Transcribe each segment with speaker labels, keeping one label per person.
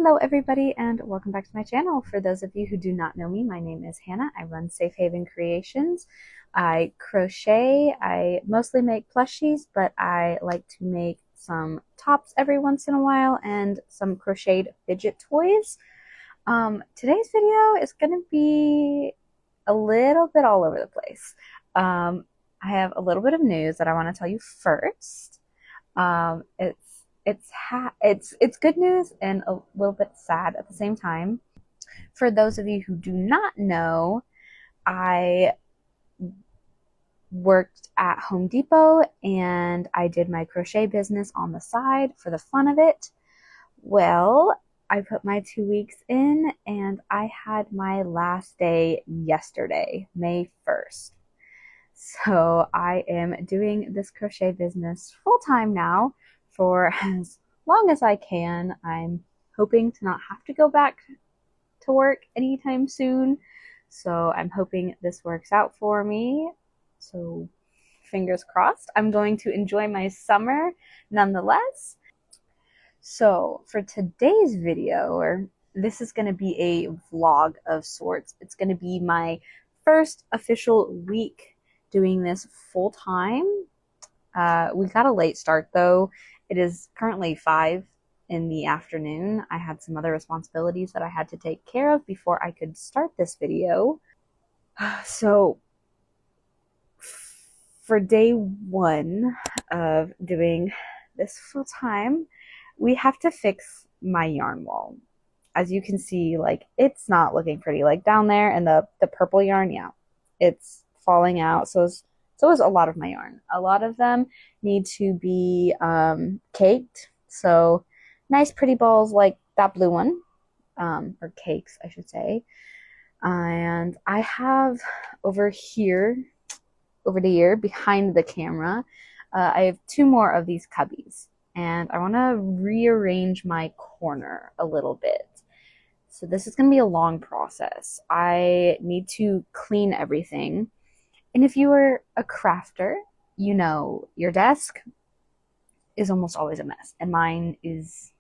Speaker 1: Hello everybody and welcome back to my channel. For those of you who do not know me, my name is Hannah. I run Safe Haven Creations. I crochet. I mostly make plushies, but I like to make some tops every once in a while and some crocheted fidget toys. Today's video is going to be a little bit all over the place. I have a little bit of news that I want to tell you first. It's good news and a little bit sad at the same time. For those of you who do not know, I worked at Home Depot and I did my crochet business on the side for the fun of it. Well, I put my 2 weeks in and I had my last day yesterday, May 1st. So I am doing this crochet business full time now for as long as I can. I'm hoping to not have to go back to work anytime soon. So I'm hoping this works out for me. So fingers crossed. I'm going to enjoy my summer nonetheless. So for today's video, this is going to be a vlog of sorts. It's going to be my first official week doing this full time. We got a late start though. It is currently 5 in the afternoon. I had some other responsibilities that I had to take care of before I could start this video. So for day 1 of doing this full time, we have to fix my yarn wall. As you can see, like, it's not looking pretty. Like down there and the purple yarn, yeah, it's falling out. So is a lot of my yarn. A lot of them need to be caked. So nice pretty balls like that blue one, or cakes I should say. And I have over the ear behind the camera, I have 2 more of these cubbies. And I want to rearrange my corner a little bit. So this is going to be a long process. I need to clean everything. And if you are a crafter, you know your desk is almost always a mess. And mine is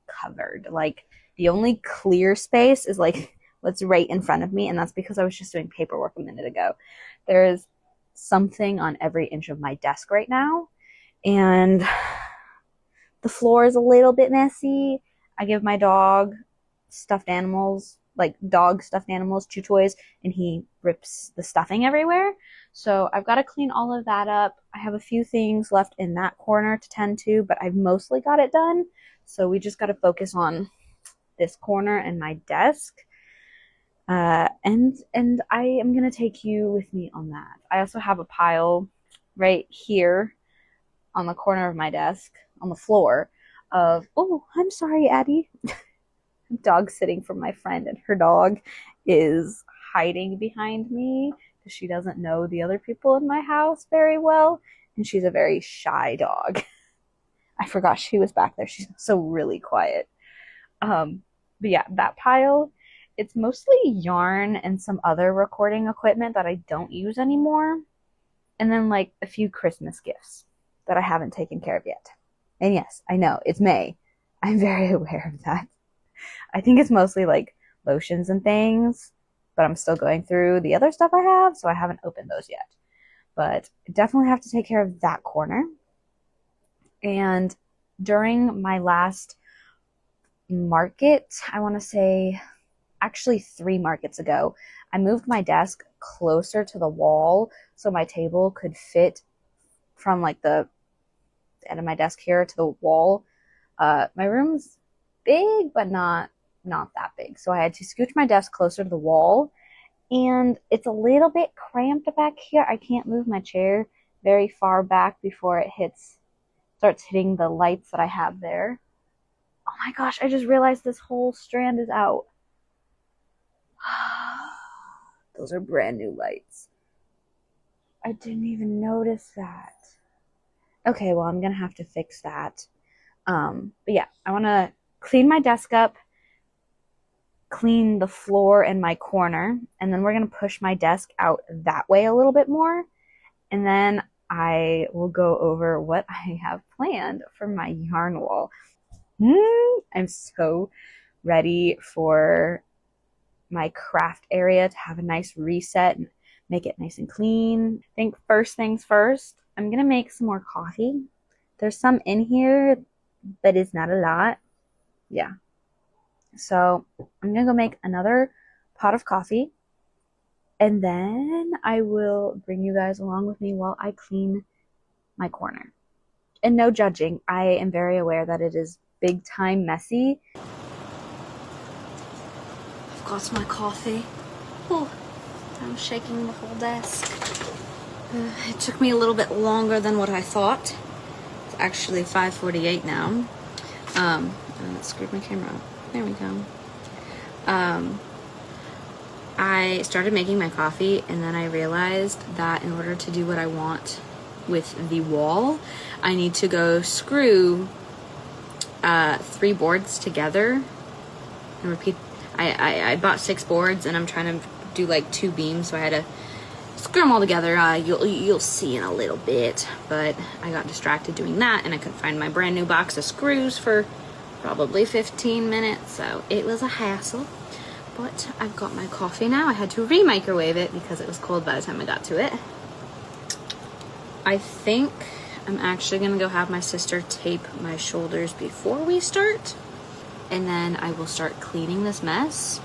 Speaker 1: covered. Like, the only clear space is like what's right in front of me. And that's because I was just doing paperwork a minute ago. There is something on every inch of my desk right now. And the floor is a little bit messy. I give my dog stuffed animals, like dog stuffed animals, chew toys, and he rips the stuffing everywhere. So I've got to clean all of that up. I have a few things left in that corner to tend to, but I've mostly got it done. So we just got to focus on this corner and my desk. And I am going to take you with me on that. I also have a pile right here on the corner of my desk, on the floor, of, oh, I'm sorry, Addie. Dog sitting for my friend, and her dog is hiding behind me because she doesn't know the other people in my house very well, and she's a very shy dog. I forgot she was back there. She's so really quiet. But yeah, that pile, it's mostly yarn and some other recording equipment that I don't use anymore, and then like a few Christmas gifts that I haven't taken care of yet. And yes, I know it's May. I'm very aware of that. I think it's mostly like lotions and things, but I'm still going through the other stuff I have, so I haven't opened those yet. But I definitely have to take care of that corner. And during my last market, I want to say actually 3 markets ago, I moved my desk closer to the wall so my table could fit from like the end of my desk here to the wall. My room's big, but not that big. So I had to scooch my desk closer to the wall, and it's a little bit cramped back here. I can't move my chair very far back before it starts hitting the lights that I have there. Oh my gosh, I just realized this whole strand is out. Those are brand new lights. I didn't even notice that. Okay, well, I'm gonna have to fix that. But yeah, I want to clean my desk up, clean the floor and my corner, and then we're going to push my desk out that way a little bit more. And then I will go over what I have planned for my yarn wall. I'm so ready for my craft area to have a nice reset and make it nice and clean. I think first things first, I'm gonna make some more coffee. There's some in here, but it's not a lot. Yeah. So I'm gonna go make another pot of coffee, and then I will bring you guys along with me while I clean my corner. And no judging, I am very aware that it is big time messy. I've got my coffee. Oh, I'm shaking the whole desk. It took me a little bit longer than what I thought. It's actually 5:48 now. Let's screw my camera up. There we go. I started making my coffee, and then I realized that in order to do what I want with the wall, I need to go screw 3 boards together and repeat. I bought 6 boards, and I'm trying to do like 2 beams, so I had to screw them all together. You'll see in a little bit, but I got distracted doing that, and I couldn't find my brand new box of screws for probably 15 minutes, so it was a hassle. But I've got my coffee now. I had to re-microwave it because it was cold by the time I got to it. I think I'm actually gonna go have my sister tape my shoulders before we start, and then I will start cleaning this mess.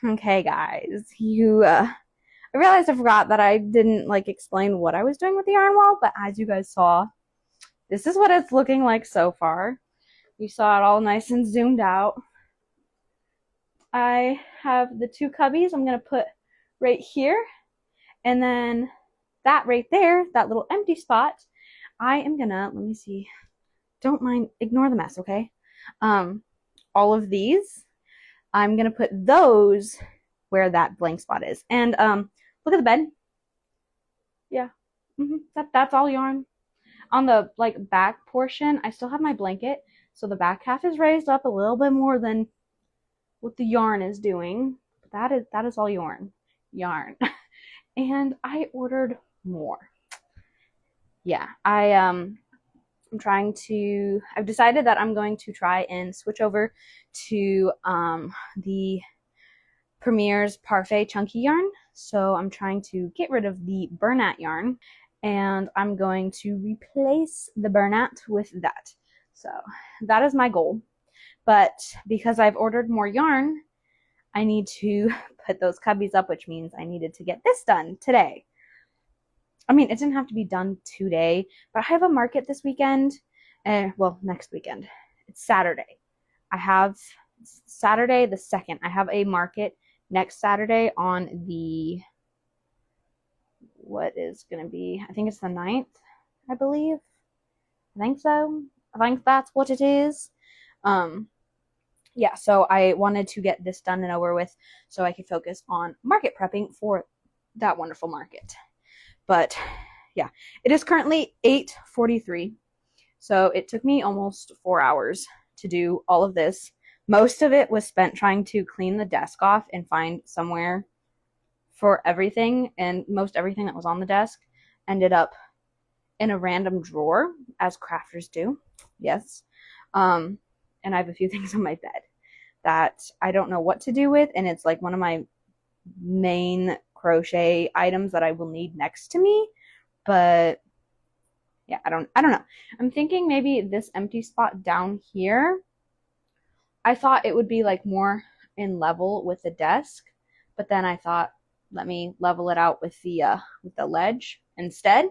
Speaker 1: Okay, guys, I realized I forgot that I didn't like explain what I was doing with the yarn wall, but as you guys saw, this is what it's looking like so far. You saw it all nice and zoomed out. I have the 2 cubbies I'm gonna put right here, and then that right there, that little empty spot, I am gonna, let me see, don't mind, ignore the mess, okay? All of these, I'm gonna put those where that blank spot is. And look at the bed. Yeah, that's all yarn. On the like back portion, I still have my blanket, so the back half is raised up a little bit more than what the yarn is doing. That is all yarn. And I ordered more. Yeah, I've decided that I'm going to try and switch over to the Premier's Parfait chunky yarn. So I'm trying to get rid of the burlap yarn, and I'm going to replace the burlap with that. So that is my goal. But because I've ordered more yarn, I need to put those cubbies up, which means I needed to get this done today. I mean, it didn't have to be done today, but I have a market this weekend. Well, next weekend. It's Saturday. I have Saturday the 2nd. I have a market next Saturday on the, what is going to be, I think it's the 9th, I believe. I think so. I think that's what it is. Yeah, so I wanted to get this done and over with so I could focus on market prepping for that wonderful market. But yeah, it is currently 8:43. So it took me almost 4 hours to do all of this. Most of it was spent trying to clean the desk off and find somewhere for everything, and most everything that was on the desk ended up in a random drawer, as crafters do. Yes. And I have a few things on my bed that I don't know what to do with, and it's like one of my main crochet items that I will need next to me. But yeah, I don't know. I'm thinking maybe this empty spot down here, I thought it would be like more in level with the desk, but then I thought, let me level it out with the ledge instead.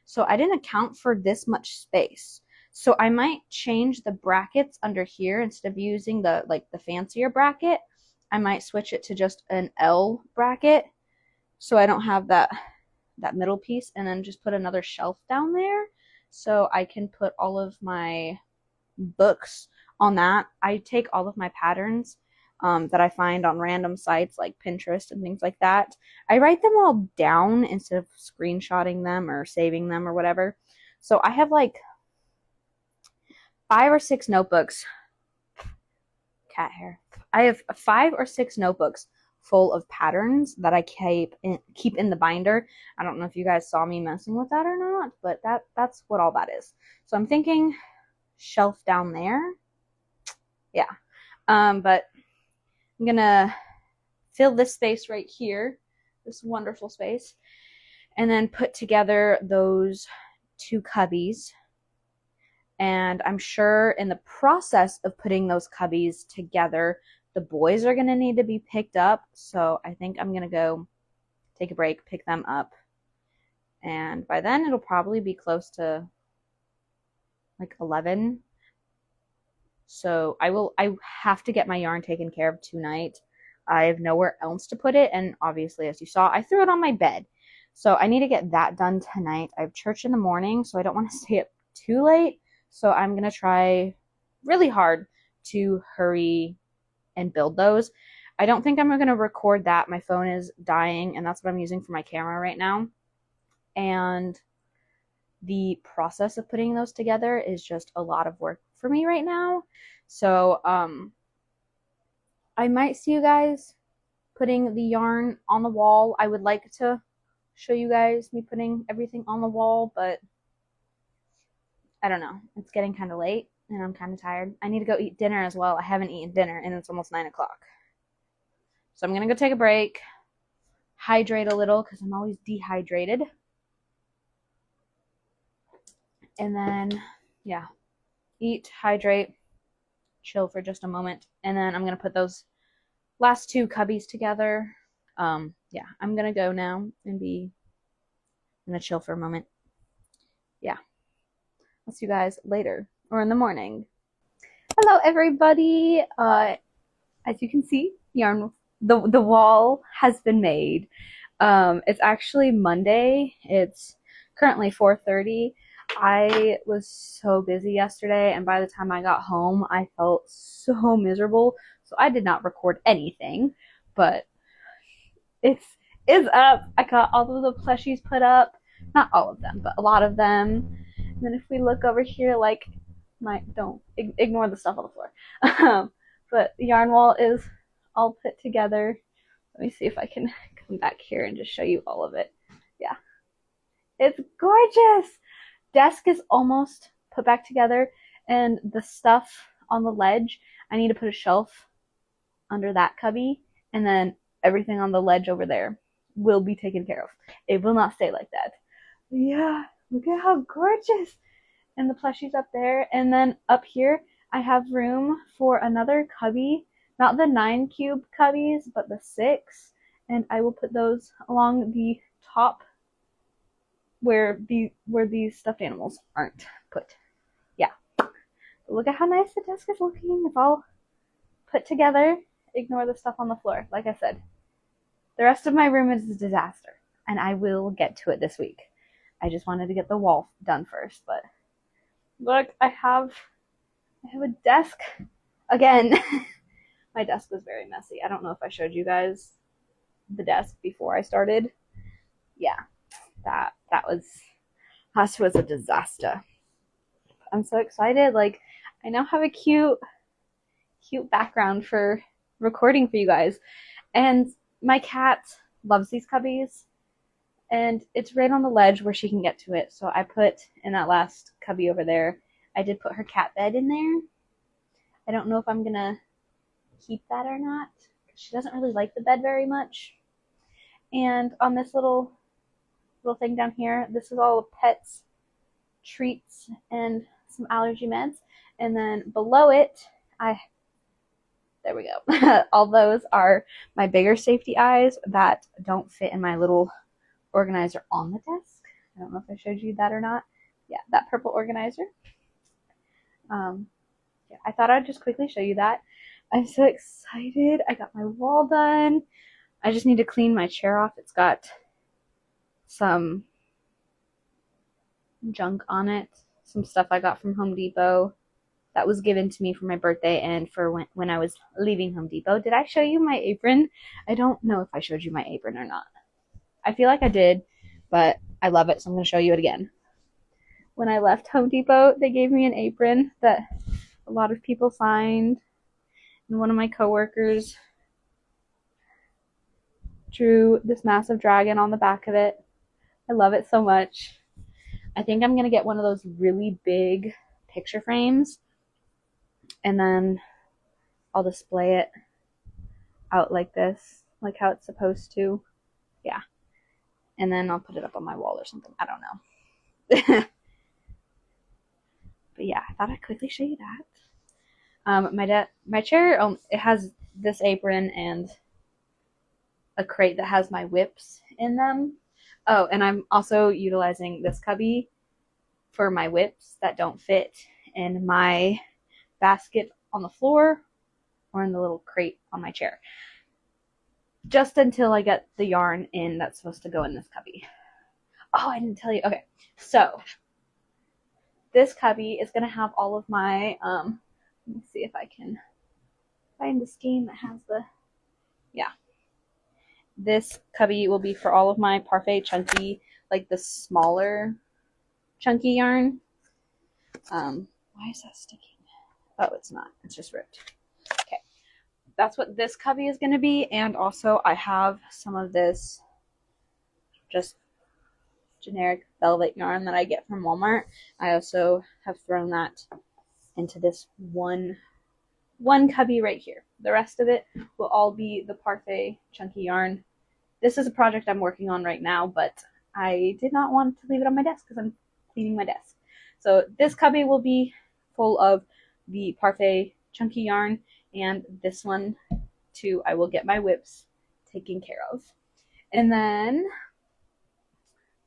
Speaker 1: So I didn't account for this much space. So I might change the brackets under here. Instead of using the fancier bracket, I might switch it to just an L bracket, so I don't have that middle piece, and then just put another shelf down there so I can put all of my books on that. I take all of my patterns that I find on random sites like Pinterest and things like that. I write them all down instead of screenshotting them or saving them or whatever. So I have like 5 or 6 notebooks. Cat hair. I have 5 or 6 notebooks full of patterns that I keep in the binder. I don't know if you guys saw me messing with that or not, but that's what all that is. So I'm thinking shelf down there. Yeah. But I'm gonna fill this space right here, this wonderful space, and then put together those 2 cubbies. And I'm sure in the process of putting those cubbies together, the boys are going to need to be picked up. So I think I'm going to go take a break, pick them up. And by then it'll probably be close to like 11. So I have to get my yarn taken care of tonight. I have nowhere else to put it. And obviously, as you saw, I threw it on my bed. So I need to get that done tonight. I have church in the morning, so I don't want to stay up too late. So I'm going to try really hard to hurry and build those. I don't think I'm going to record that. My phone is dying, and that's what I'm using for my camera right now. And the process of putting those together is just a lot of work for me right now. So I might see you guys putting the yarn on the wall. I would like to show you guys me putting everything on the wall, but I don't know. It's getting kind of late, and I'm kind of tired. I need to go eat dinner as well. I haven't eaten dinner, and it's almost 9 o'clock. So I'm going to go take a break, hydrate a little, because I'm always dehydrated. And then, yeah, eat, hydrate, chill for just a moment. And then I'm going to put those last 2 cubbies together. Yeah, I'm going to go now and I'm going to chill for a moment. Yeah. I'll see you guys later or in the morning. Hello, everybody. As you can see, the wall has been made. It's actually Monday. It's currently 4:30. I was so busy yesterday, and by the time I got home, I felt so miserable. So I did not record anything, but it's up. I got all of the plushies put up. Not all of them, but a lot of them. And then if we look over here, like, don't ignore the stuff on the floor. But the yarn wall is all put together. Let me see if I can come back here and just show you all of it. Yeah. It's gorgeous. Desk is almost put back together, and the stuff on the ledge, I need to put a shelf under that cubby, and then everything on the ledge over there will be taken care of. It will not stay like that. But yeah, look at how gorgeous. And the plushies up there. And then up here, I have room for another cubby. Not the 9 cube cubbies, but the 6. And I will put those along the top where these stuffed animals aren't put. Yeah. Look at how nice the desk is looking. It's all put together. Ignore the stuff on the floor. Like I said, the rest of my room is a disaster, and I will get to it this week. I just wanted to get the wall done first, but look, I have a desk again. My desk was very messy. I don't know if I showed you guys the desk before I started. Yeah, that was a disaster. I'm so excited. Like, I now have a cute background for recording for you guys. And my cat loves these cubbies, and it's right on the ledge where she can get to it. So I put in that last cubby over there, I did put her cat bed in there. I don't know if I'm gonna keep that or not. She doesn't really like the bed very much. And on this little thing down here, this is all pets, treats, and some allergy meds. And then below it, there we go. All those are my bigger safety eyes that don't fit in my little organizer on the desk. I don't know if I showed you that or not. Yeah, that purple organizer. Yeah, I thought I'd just quickly show you that. I'm so excited. I got my wall done. I just need to clean my chair off. It's got some junk on it. Some stuff I got from Home Depot that was given to me for my birthday and for when I was leaving Home Depot. Did I show you my apron? I don't know if I showed you my apron or not. I feel like I did, but I love it, so I'm going to show you it again. When I left Home Depot, they gave me an apron that a lot of people signed, and one of my coworkers drew this massive dragon on the back of it. I love it so much. I think I'm going to get one of those really big picture frames, and then I'll display it out like this, like how it's supposed to. Yeah. And then I'll put it up on my wall or something. I don't know. But yeah, I thought I'd quickly show you that. My chair, it has this apron and a crate that has my whips in them. Oh, and I'm also utilizing this cubby for my whips that don't fit in my basket on the floor or in the little crate on my chair. Just until I get the yarn in that's supposed to go in this cubby. Oh, I didn't tell you. Okay, so this cubby is going to have all of my, let me see if I can find the skein that has the, yeah. This cubby will be for all of my Parfait chunky, like the smaller chunky yarn. Why is that sticking? Oh, it's not. It's just ripped. Okay. That's what this cubby is going to be. And also I have some of this just generic velvet yarn that I get from Walmart. I also have thrown that into this one cubby right here. The rest of it will all be the Parfait chunky yarn. This is a project I'm working on right now, but I did not want to leave it on my desk because I'm cleaning my desk. So this cubby will be full of the Parfait chunky yarn, and this one too, I will get my whips taken care of. And then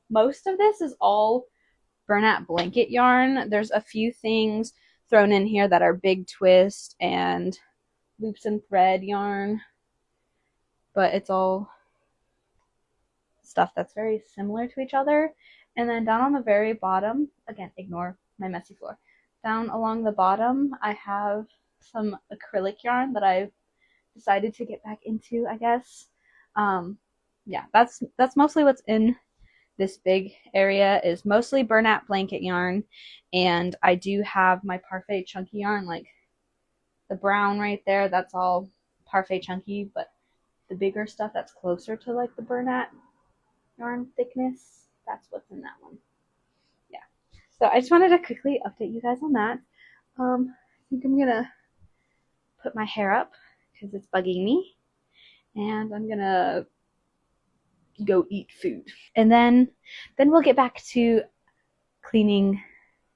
Speaker 1: most of this is all Bernat blanket yarn. There's a few things thrown in here that are Big Twist and Loops and Thread yarn, but it's all stuff that's very similar to each other. And then down on the very bottom, again, ignore my messy floor. Down along the bottom, I have some acrylic yarn that I've decided to get back into, I guess. Yeah, that's mostly what's in this big area, is mostly Bernat blanket yarn. And I do have my Parfait chunky yarn, like the brown right there, that's all Parfait chunky, but the bigger stuff that's closer to like the Bernat yarn thickness, that's what's in that one. Yeah. So I just wanted to quickly update you guys on that. I think I'm gonna put my hair up because it's bugging me, and I'm gonna go eat food. And then we'll get back to cleaning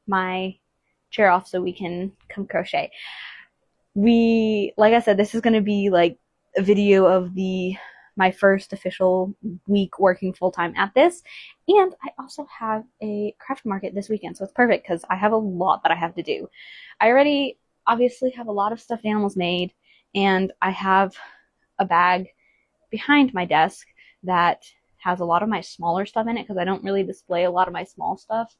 Speaker 1: my chair off so we can come crochet. Like I said, this is going to be like a video of my first official week working full-time at this. And I also have a craft market this weekend, so it's perfect because I have a lot that I have to do. I already obviously have a lot of stuffed animals made, and I have a bag behind my desk that has a lot of my smaller stuff in it because I don't really display a lot of my small stuff.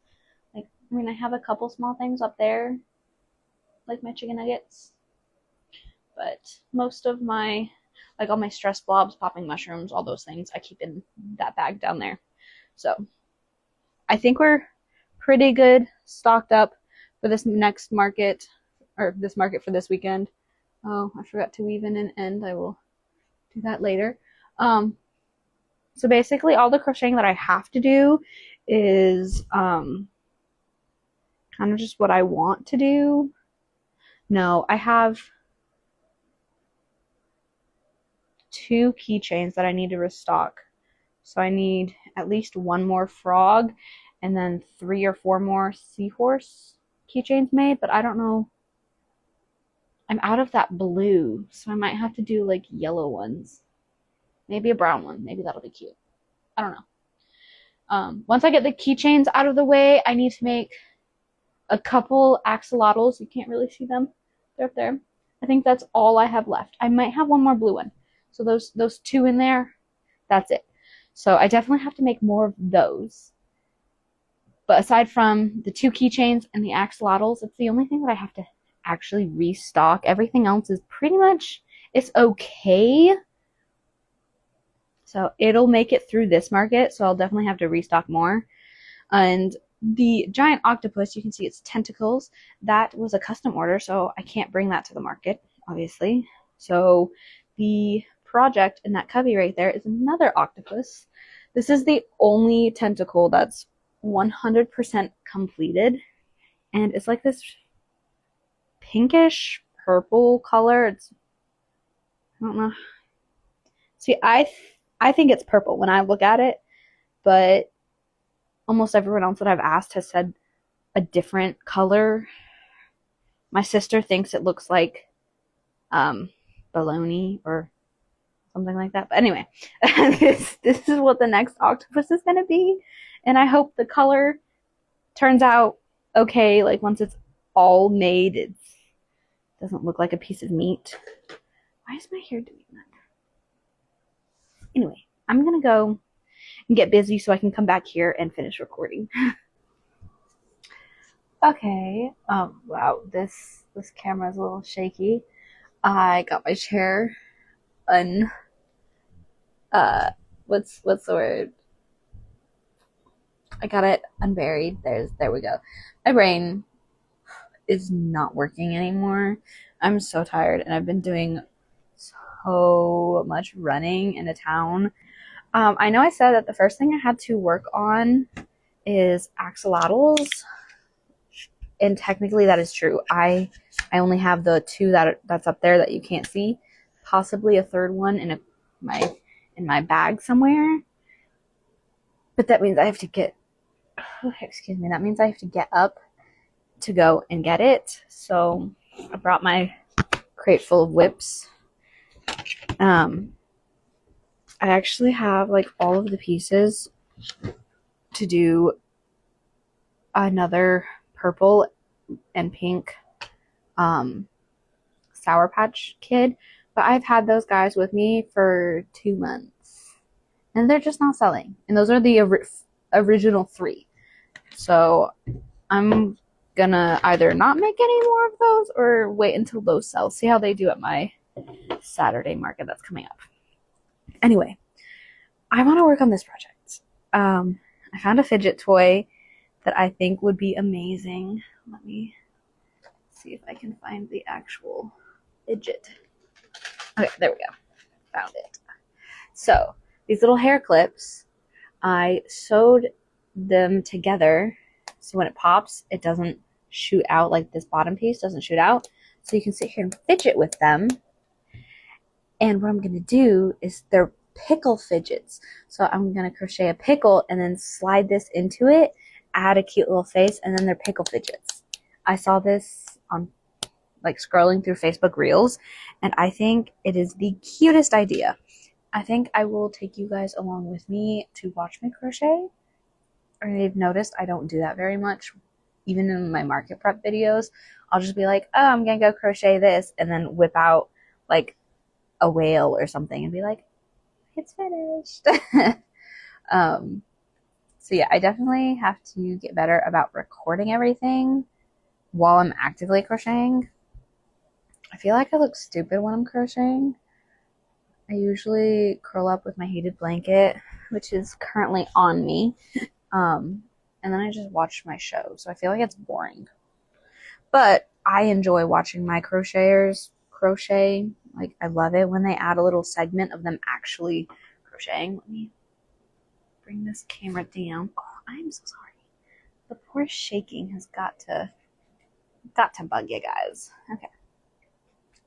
Speaker 1: Like, I mean, I have a couple small things up there, like my chicken nuggets, but most of my, like all my stress blobs, popping mushrooms, all those things, I keep in that bag down there. So I think we're pretty good stocked up for this next market, or this market for this weekend. Oh, I forgot to weave in an end. I will do that later. So basically all the crocheting that I have to do is kind of just what I want to do. No, I have 2 keychains that I need to restock. So I need at least 1 more frog and then 3 or 4 more seahorse keychains made, but I don't know. I'm out of that blue, so I might have to do like yellow ones. Maybe a brown one. Maybe that'll be cute. I don't know. Once I get the keychains out of the way, I need to make a couple axolotls. You can't really see them. They're up there. I think that's all I have left. I might have 1 more blue one. So those 2 in there, that's it. So I definitely have to make more of those. But aside from the 2 keychains and the axolotls, it's the only thing that I have to actually restock. Everything else is pretty much, it's okay. So it'll make it through this market, so I'll definitely have to restock more. And the giant octopus, you can see its tentacles, that was a custom order, so I can't bring that to the market, obviously. So the project in that cubby right there is another octopus. This is the only tentacle that's 100% completed, and it's like this pinkish purple color. I don't know. See, I think it's purple when I look at it, but almost everyone else that I've asked has said a different color. My sister thinks it looks like bologna or something like that. But anyway, this is what the next octopus is going to be, and I hope the color turns out okay. Like once it's all made, it doesn't look like a piece of meat. Why is my hair doing that? Anyway, I'm going to go and get busy so I can come back here and finish recording. Okay. Wow, this camera is a little shaky. I got my chair what's the word? I got it unburied. There we go. My brain is not working anymore. I'm so tired, and I've been doing so much running in a town. I know I said that the first thing I had to work on is axolotls, and technically that is true. I only have the 2 that's up there that you can't see, possibly a 3rd one in my bag somewhere. But that means I have to get that means I have to get up to go and get it. So I brought my crate full of whips. I actually have like all of the pieces to do another purple and pink Sour Patch Kid, but I've had those guys with me for 2 months and they're just not selling, and those are the original 3. So I'm gonna either not make any more of those or wait until those sell, see how they do at my Saturday market that's coming up. Anyway, I want to work on this project. I found a fidget toy that I think would be amazing. Let me see if I can find the actual fidget. Okay, there we go. Found it. So these little hair clips, I sewed them together so when it pops, it doesn't shoot out, like this bottom piece doesn't shoot out. So you can sit here and fidget with them. And what I'm going to do is they're pickle fidgets. So I'm going to crochet a pickle and then slide this into it, add a cute little face, and then they're pickle fidgets. I saw this on like scrolling through Facebook Reels, and I think it is the cutest idea. I think I will take you guys along with me to watch me crochet. Or they've noticed I don't do that very much. Even in my market prep videos, I'll just be like, oh, I'm gonna go crochet this, and then whip out like a whale or something and be like, it's finished. So yeah, I definitely have to get better about recording everything while I'm actively crocheting. I feel like I look stupid when I'm crocheting. I usually curl up with my heated blanket, which is currently on me. And then I just watch my show. So I feel like it's boring. But I enjoy watching my crocheters crochet. Like, I love it when they add a little segment of them actually crocheting. Let me bring this camera down. Oh, I'm so sorry. The poor shaking has got to bug you guys. Okay.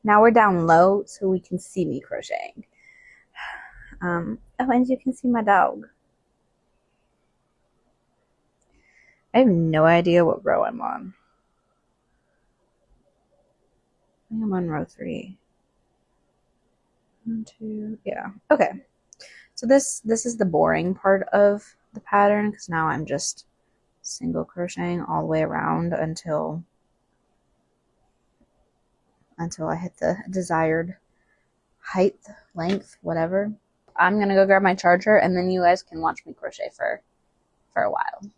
Speaker 1: Now we're down low so we can see me crocheting. Oh, and you can see my dog. I have no idea what row I'm on. I think I'm on row 3. 1, 2, yeah. Okay. So this is the boring part of the pattern because now I'm just single crocheting all the way around until I hit the desired height, length, whatever. I'm gonna go grab my charger and then you guys can watch me crochet for a while.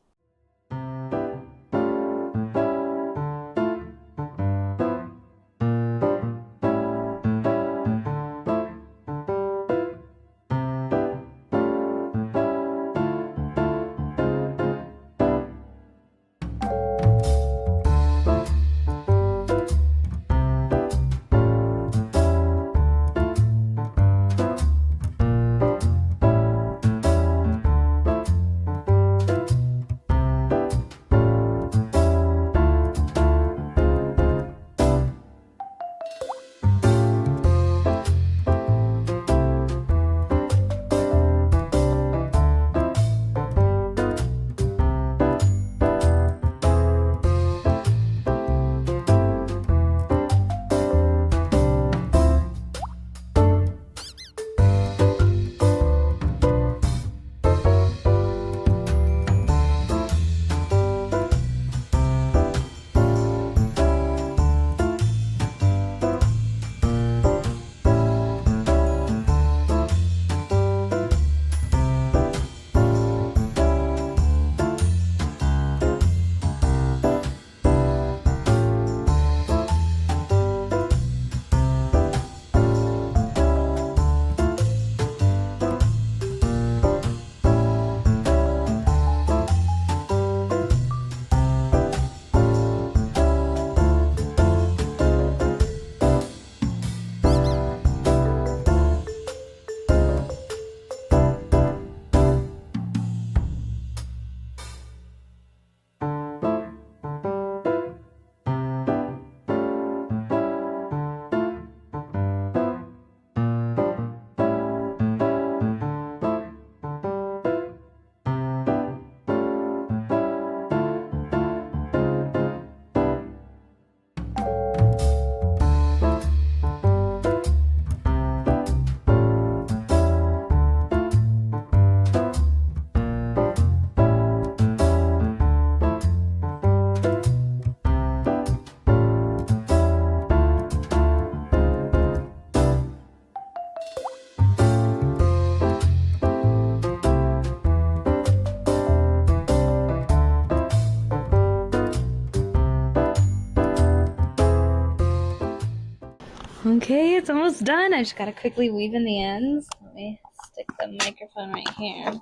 Speaker 1: Okay, it's almost done. I just gotta quickly weave in the ends. Let me stick the microphone right here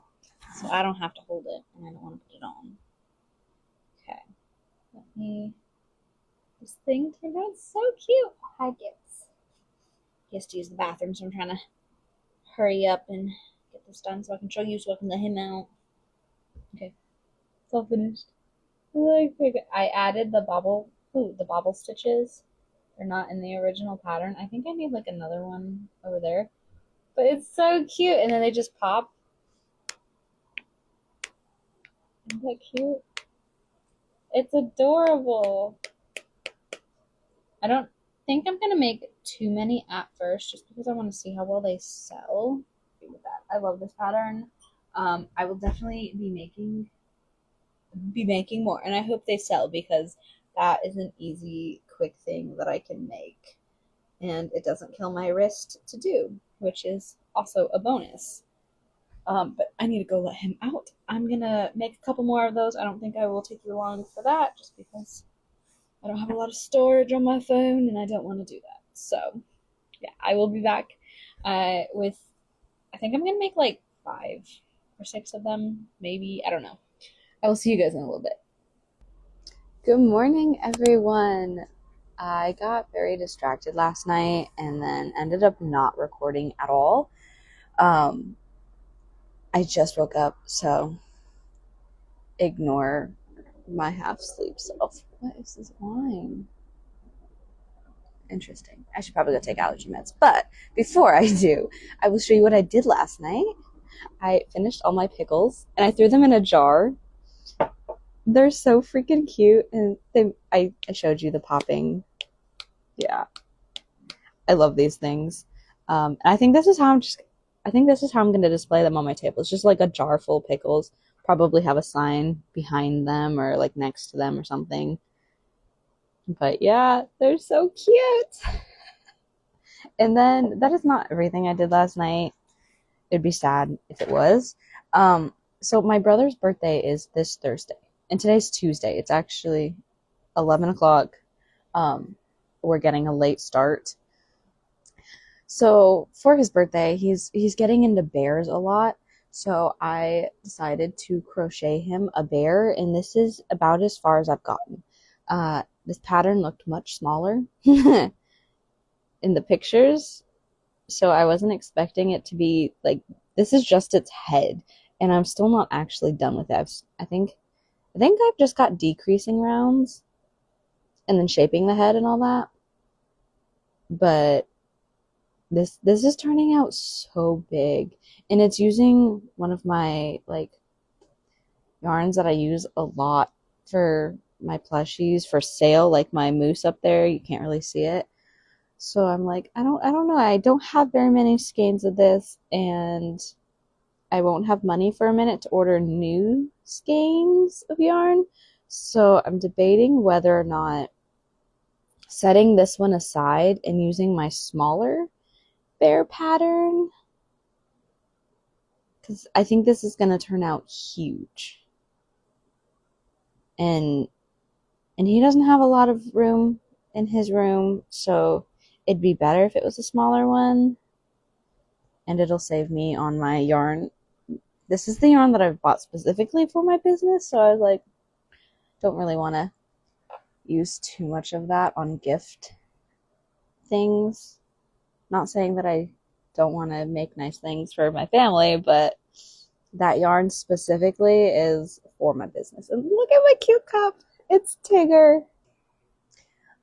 Speaker 1: so I don't have to hold it and I don't want to put it on. Okay, let me. This thing turned out so cute. Hi, Gits. He has to use the bathroom, so I'm trying to hurry up and get this done so I can show you so I can let him out. Okay, it's all finished. I added the bobble stitches. They're not in the original pattern. I think I need like another one over there. But it's so cute. And then they just pop. Isn't that cute? It's adorable. I don't think I'm going to make too many at first just because I want to see how well they sell. With that, I love this pattern. I will definitely be making more, and I hope they sell because that is an easy, quick thing that I can make, and it doesn't kill my wrist to do, which is also a bonus. But I need to go let him out. I'm gonna make a couple more of those. I don't think I will take you long for that, just because I don't have a lot of storage on my phone, and I don't want to do that. So, yeah, I will be back with. I think I'm gonna make like 5 or 6 of them, maybe. I don't know. I will see you guys in a little bit. Good morning, everyone. I got very distracted last night and then ended up not recording at all. I just woke up, so ignore my half-sleep self. What is this wine? Interesting. I should probably go take allergy meds. But before I do, I will show you what I did last night. I finished all my pickles, and I threw them in a jar. They're so freaking cute, and I showed you the popping. Yeah. I love these things. And I think this is how I'm going to display them on my table. It's just like a jar full of pickles. Probably have a sign behind them or like next to them or something. But yeah, they're so cute. And then that is not everything I did last night. It'd be sad if it was. So my brother's birthday is this Thursday, and today's Tuesday. It's actually 11 o'clock. We're getting a late start. So for his birthday, he's getting into bears a lot. So I decided to crochet him a bear, and this is about as far as I've gotten. This pattern looked much smaller in the pictures, so I wasn't expecting it to be like, this is just its head, and I'm still not actually done with it. I think I've just got decreasing rounds and then shaping the head and all that. But this is turning out so big, and it's using one of my like yarns that I use a lot for my plushies for sale, like my moose up there. You can't really see it. So I'm like, I don't know. I don't have very many skeins of this, and I won't have money for a minute to order new skeins of yarn. So I'm debating whether or not setting this one aside and using my smaller bear pattern, because I think this is going to turn out huge. And he doesn't have a lot of room in his room, so it'd be better if it was a smaller one, and it'll save me on my yarn. This is the yarn that I've bought specifically for my business, so I was like, don't really want to use too much of that on gift things. Not saying that I don't want to make nice things for my family, but that yarn specifically is for my business. And look at my cute cup. It's Tigger.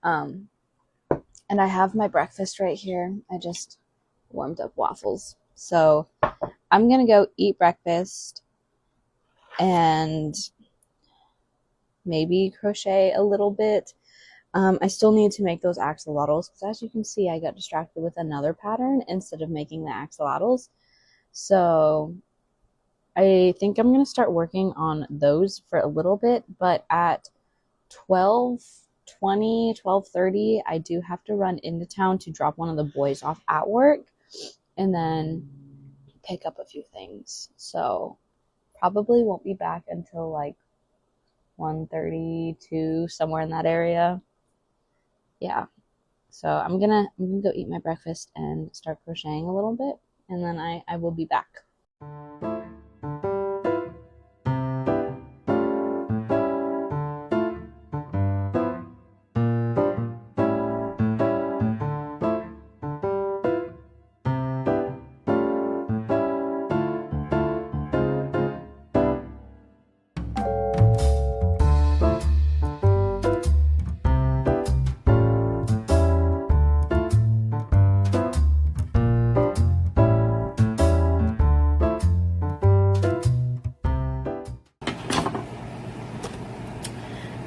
Speaker 1: And I have my breakfast right here. I just warmed up waffles. So I'm going to go eat breakfast and maybe crochet a little bit. I still need to make those axolotls because, as you can see, I got distracted with another pattern instead of making the axolotls. So I think I'm going to start working on those for a little bit, but at 12:20, 12:30, I do have to run into town to drop one of the boys off at work and then pick up a few things. So probably won't be back until like 1:32, somewhere in that area. Yeah. So I'm gonna go eat my breakfast and start crocheting a little bit, and then I will be back.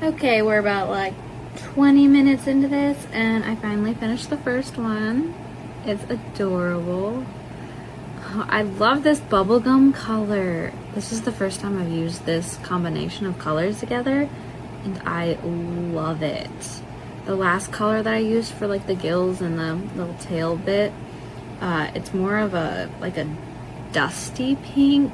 Speaker 1: Okay, we're about like 20 minutes into this and I finally finished the first one. It's adorable. Oh, I love this bubblegum color. This is the first time I've used this combination of colors together and I love it. The last color that I used for like the gills and the little tail bit, it's more of a like a dusty pink,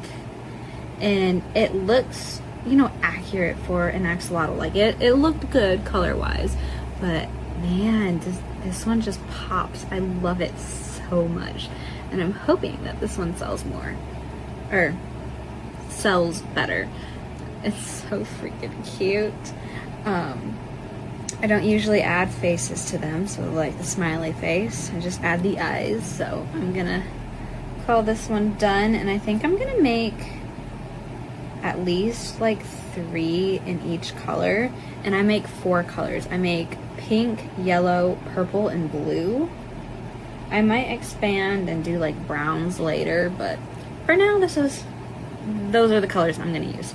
Speaker 1: and it looks, you know, accurate for an axolotl. Like it looked good color wise, but man, this one just pops. I love it so much, and I'm hoping that this one sells more or sells better. It's so freaking cute. I don't usually add faces to them, so like the smiley face, I just add the eyes. So I'm gonna call this one done, and I think I'm gonna make at least like 3 in each color, and I make 4 colors. I make pink, yellow, purple, and blue. I might expand and do like browns later, but for now those are the colors I'm gonna use.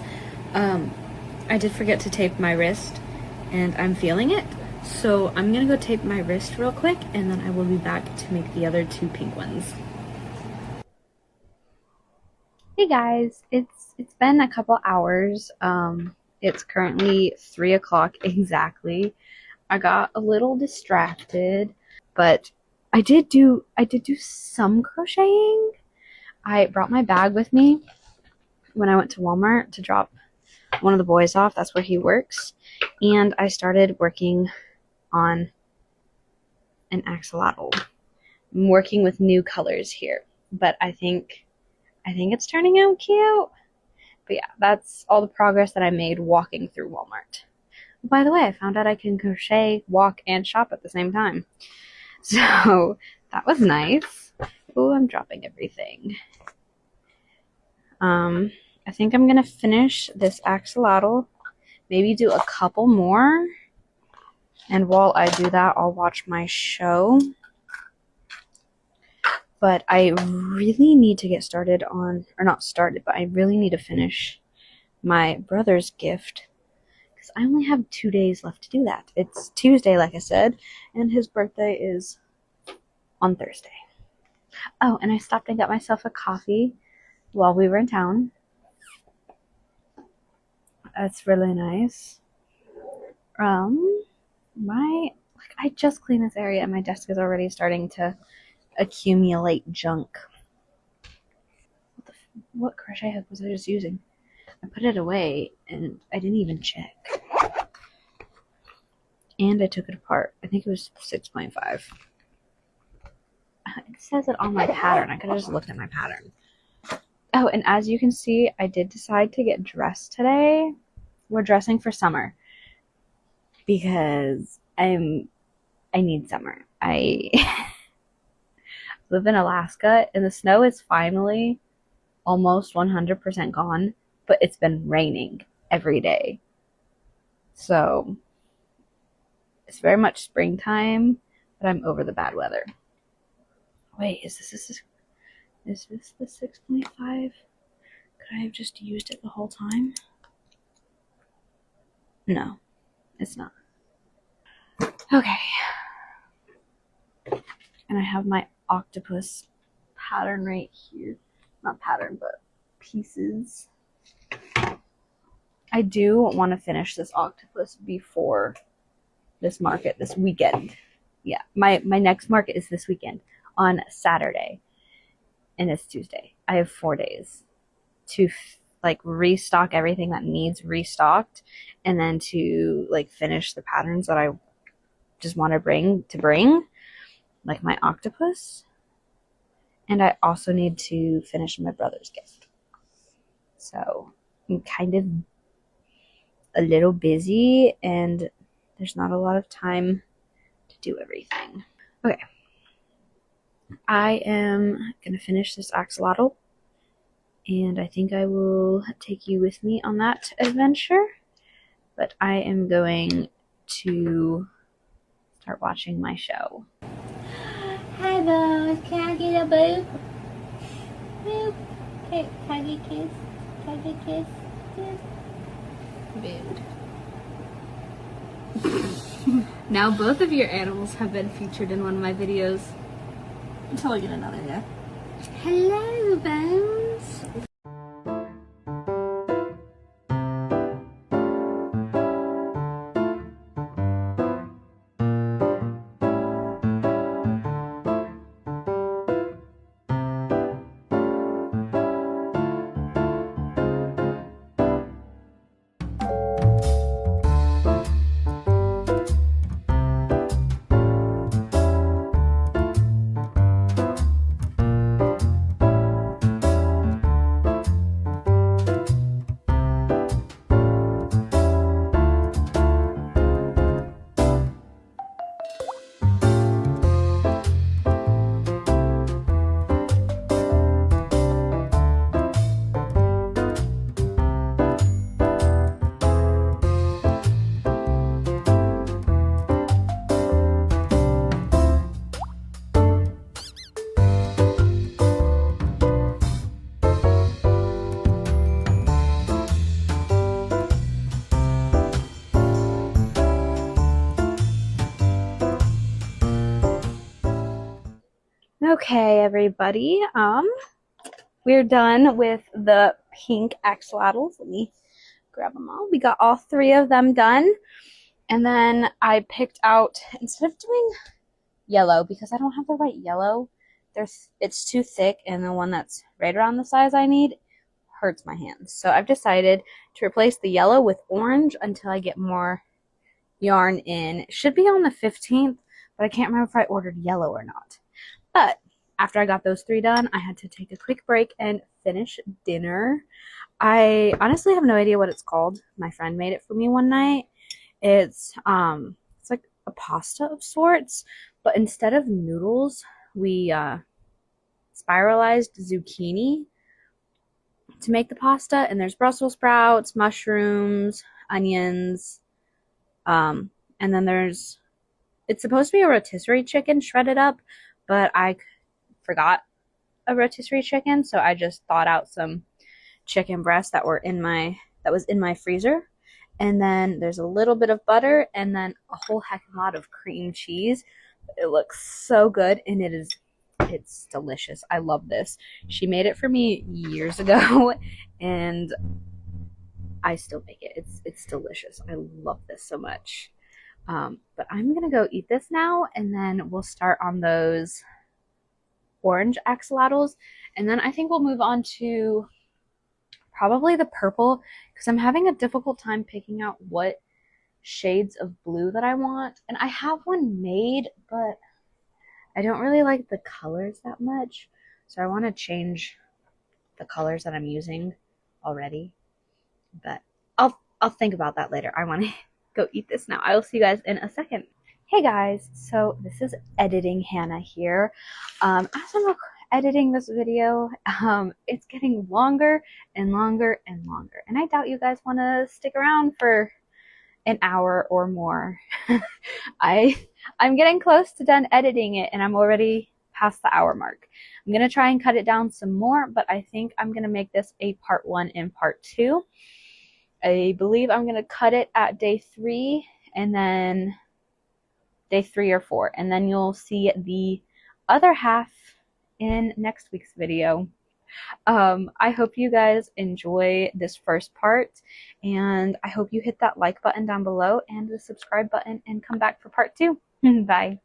Speaker 1: I did forget to tape my wrist and I'm feeling it, so I'm gonna go tape my wrist real quick and then I will be back to make the other 2 pink ones. Hey guys, it's been a couple hours. It's currently 3 o'clock exactly. I got a little distracted, but I did do some crocheting. I brought my bag with me when I went to Walmart to drop one of the boys off. That's where he works. And I started working on an axolotl. I'm working with new colors here, but I think it's turning out cute. But yeah, that's all the progress that I made walking through Walmart. By the way, I found out I can crochet, walk, and shop at the same time. So that was nice. Ooh, I'm dropping everything. I think I'm gonna finish this axolotl, maybe do a couple more, and while I do that, I'll watch my show. But I really need to get started on, or not started, but I really need to finish my brother's gift, because I only have 2 days left to do that. It's Tuesday, like I said, and his birthday is on Thursday. Oh, and I stopped and got myself a coffee while we were in town. That's really nice. I just cleaned this area and my desk is already starting to accumulate junk. What crochet hook was I just using? I put it away and I didn't even check. And I took it apart. I think it was 6.5. It says it on my pattern. I could have just looked at my pattern. Oh, and as you can see, I did decide to get dressed today. We're dressing for summer because I need summer. I live in Alaska and the snow is finally almost 100% gone, but it's been raining every day. So it's very much springtime, but I'm over the bad weather. Wait, is this the 6.5? Could I have just used it the whole time? No, it's not. Okay. And I have my octopus pattern right here. Not pattern, but pieces. I do want to finish this octopus before this market this weekend. Yeah, my next market is this weekend on Saturday, and it's Tuesday. I have 4 days to like restock everything that needs restocked, and then to like finish the patterns that I just want to bring, like my octopus. And I also need to finish my brother's gift. So I'm kind of a little busy and there's not a lot of time to do everything. Okay. I am going to finish this axolotl, and I think I will take you with me on that adventure. But I am going to start watching my show. Hi, Bones. Can I get a boob? Boob. Okay, can I get a kiss? Can I get a kiss? Boob. Now both of your animals have been featured in one of my videos.
Speaker 2: Until I get another, yeah.
Speaker 1: Hello, Bones. Okay, everybody. We're done with the pink axolotls. Let me grab them all. We got all 3 of them done. And then I picked out, instead of doing yellow, because I don't have the right yellow, it's too thick, and the one that's right around the size I need hurts my hands. So I've decided to replace the yellow with orange until I get more yarn in. It should be on the 15th, but I can't remember if I ordered yellow or not. But after I got those 3 done, I had to take a quick break and finish dinner. I honestly have no idea what it's called. My friend made it for me one night. It's like a pasta of sorts, but instead of noodles, we spiralized zucchini to make the pasta, and there's Brussels sprouts, mushrooms, onions, and then it's supposed to be a rotisserie chicken shredded up, but I forgot a rotisserie chicken, so I just thawed out some chicken breasts that was in my freezer. And then there's a little bit of butter and then a whole heck of a lot of cream cheese. It looks so good, and it's delicious. I love this. She made it for me years ago and I still make it. It's delicious. I love this so much. But I'm gonna go eat this now, and then we'll start on those orange axolotls, and then I think we'll move on to probably the purple, because I'm having a difficult time picking out what shades of blue that I want. And I have one made, but I don't really like the colors that much, so I want to change the colors that I'm using already. But I'll think about that later. I want to go eat this now. I will see you guys in a second. Hey guys, so this is editing Hannah here. As I'm editing this video, it's getting longer and longer and longer, and I doubt you guys want to stick around for an hour or more. I'm getting close to done editing it, and I'm already past the hour mark. I'm gonna try and cut it down some more, but I think I'm gonna make this a part 1 and part 2. I believe I'm gonna cut it at day 3 and then day 3 or 4, and then you'll see the other half in next week's video. I hope you guys enjoy this first part, and I hope you hit that like button down below and the subscribe button and come back for part 2. Bye.